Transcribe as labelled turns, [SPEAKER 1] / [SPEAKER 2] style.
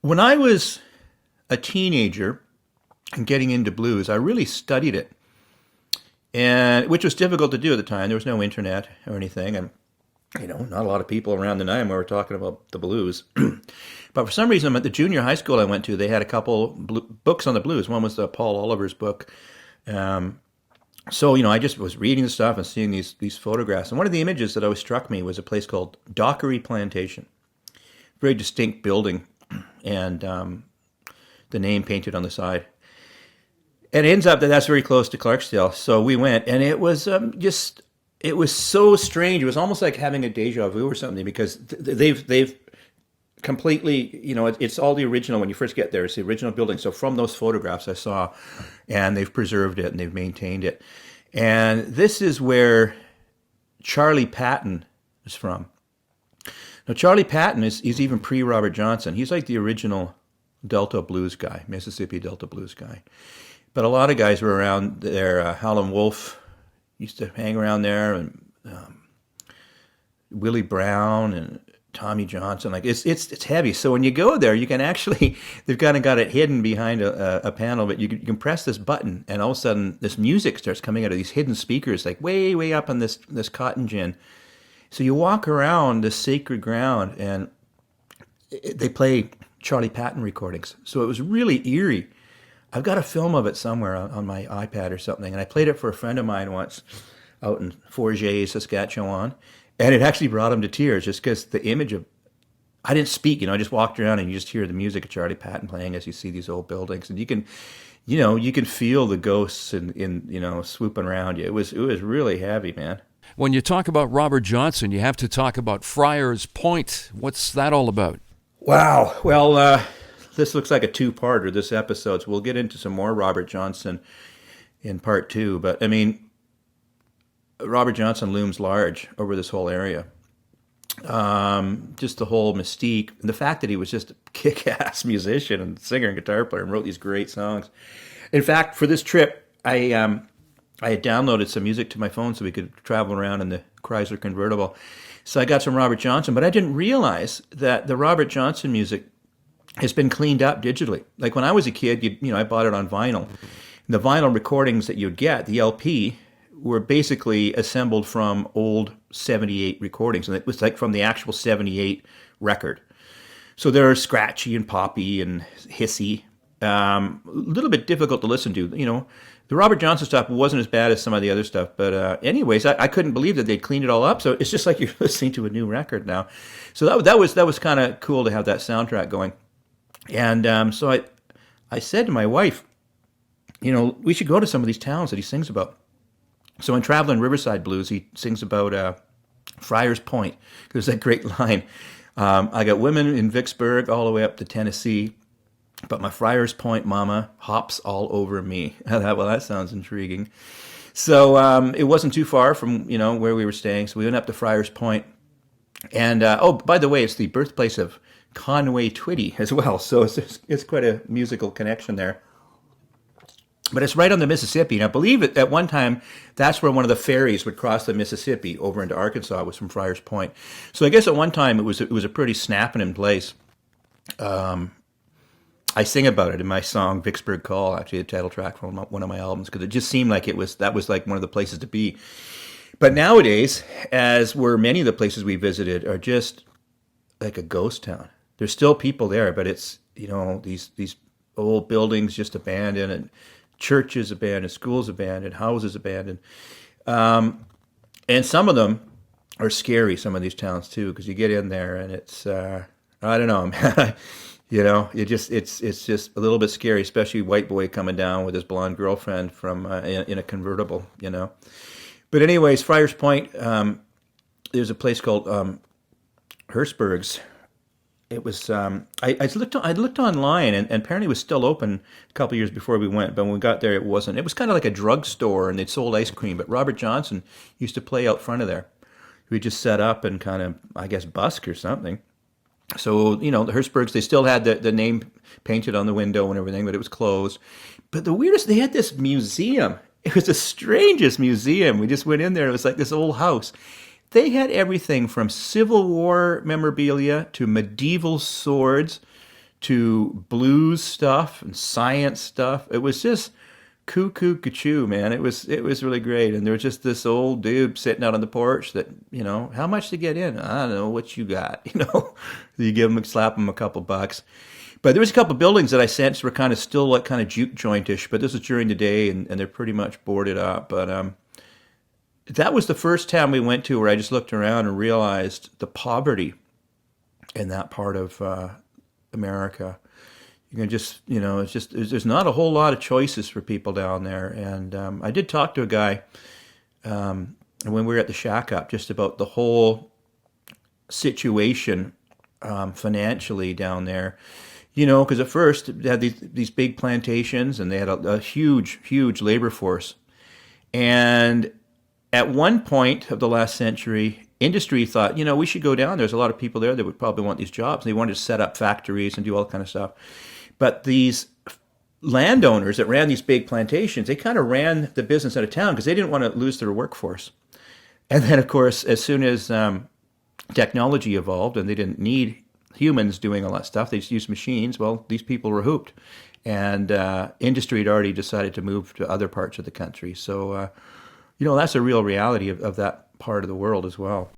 [SPEAKER 1] When I was a teenager and getting into blues, I really studied it, and which was difficult to do at the time. There was no internet or anything, and not a lot of people around the time were talking about the blues. But for some reason, at the junior high school I went to, they had a couple books on the blues. One was Paul Oliver's book. Um, so I just was reading the stuff and seeing these photographs. And one of the images that always struck me was a place called Dockery Plantation, very distinct building, and the name painted on the side. And it ends up that that's very close to Clarksdale. So we went, and it was it was so strange. It was almost like having a deja vu or something because they've completely, it's all the original. When you first get there, it's the original building. So from those photographs I saw, and they've preserved it and they've maintained it. And this is where Charlie Patton is from. Now, Charlie Patton is even pre-Robert Johnson. He's like the original Delta blues guy, Mississippi Delta blues guy. But a lot of guys were around there. Howlin' Wolf used to hang around there, and Willie Brown and Tommy Johnson. Like it's heavy. So when you go there, you can actually they've kind of got it hidden behind a panel, but you can press this button, and all of a sudden this music starts coming out of these hidden speakers, like way up on this cotton gin. So you walk around this sacred ground, and they play Charlie Patton recordings. So it was really eerie. I've got a film of it somewhere on my iPad or something, and I played it for a friend of mine once out in Forget, Saskatchewan, and it actually brought him to tears just because the image of, I didn't speak, I just walked around and you just hear the music of Charlie Patton playing as you see these old buildings, and you can feel the ghosts in swooping around you. It was really heavy, man.
[SPEAKER 2] When you talk about Robert Johnson, you have to talk about Friars Point. What's that all about?
[SPEAKER 1] Wow. Well, this looks like a two-parter, this episode, so we'll get into some more Robert Johnson in part two. But, I mean, Robert Johnson looms large over this whole area. Just the whole mystique, and the fact that he was just a kick-ass musician and singer and guitar player and wrote these great songs. In fact, for this trip, I had downloaded some music to my phone so we could travel around in the Chrysler convertible. So I got some Robert Johnson, but I didn't realize that the Robert Johnson music has been cleaned up digitally. Like when I was a kid, I bought it on vinyl. The vinyl recordings that you'd get, the LP, were basically assembled from old 78 recordings, and it was like from the actual 78 record. So they're scratchy and poppy and hissy, a little bit difficult to listen to. The Robert Johnson stuff wasn't as bad as some of the other stuff, but anyways, I couldn't believe that they'd cleaned it all up. So it's just like you're listening to a new record now. So that was kind of cool to have that soundtrack going. And so I said to my wife, we should go to some of these towns that he sings about. So in Traveling Riverside Blues, he sings about Friars Point. There's that great line. I got women in Vicksburg all the way up to Tennessee, but my Friars Point mama hops all over me. I thought, well, that sounds intriguing. So it wasn't too far from, where we were staying. So we went up to Friars Point. And, by the way, it's the birthplace of Conway Twitty as well. So it's quite a musical connection there. But it's right on the Mississippi. And I believe at one time, that's where one of the ferries would cross the Mississippi over into Arkansas, was from Friars Point. So I guess at one time it was a pretty snapping in place. I sing about it in my song Vicksburg Call, actually the title track from one of my albums, because it just seemed like that was like one of the places to be. But nowadays, as were many of the places we visited, are just like a ghost town. There's still people there, but it's, these old buildings just abandoned, and churches abandoned, schools abandoned, houses abandoned. And some of them are scary, some of these towns too, because you get in there and it's, I don't know, man. It's just a little bit scary, especially white boy coming down with his blonde girlfriend from in a convertible, But anyways, Friars Point, there's a place called Hersberg's. It was I looked online, and apparently it was still open a couple of years before we went. But when we got there, it wasn't. It was kind of like a drugstore, and they'd sold ice cream. But Robert Johnson used to play out front of there. We just set up and kind of, I guess, busk or something. So, the Hersbergs, they still had the name painted on the window and everything, but it was closed. But the weirdest, they had this museum. It was the strangest museum. We just went in there. It was like this old house. They had everything from Civil War memorabilia to medieval swords to blues stuff and science stuff. It was just cuckoo cuckoo, man. It was really great. And there was just this old dude sitting out on the porch that, how much to get in? I don't know, what you got, You give him, slap him a couple bucks. But there was a couple buildings that I sensed were kind of still like kind of juke jointish, but this was during the day and they're pretty much boarded up. But that was the first town we went to where I just looked around and realized the poverty in that part of America. You can just, it's just, there's not a whole lot of choices for people down there. And I did talk to a guy when we were at the Shack Up just about the whole situation financially down there. Because at first they had these big plantations and they had a huge labor force. And at one point of the last century, industry thought, we should go down. There's a lot of people there that would probably want these jobs. They wanted to set up factories and do all that kind of stuff. But these landowners that ran these big plantations, they kind of ran the business out of town because they didn't want to lose their workforce. And then, of course, as soon as technology evolved and they didn't need humans doing all that stuff, they just used machines. Well, these people were hooped. And industry had already decided to move to other parts of the country. So, that's a real reality of that part of the world as well.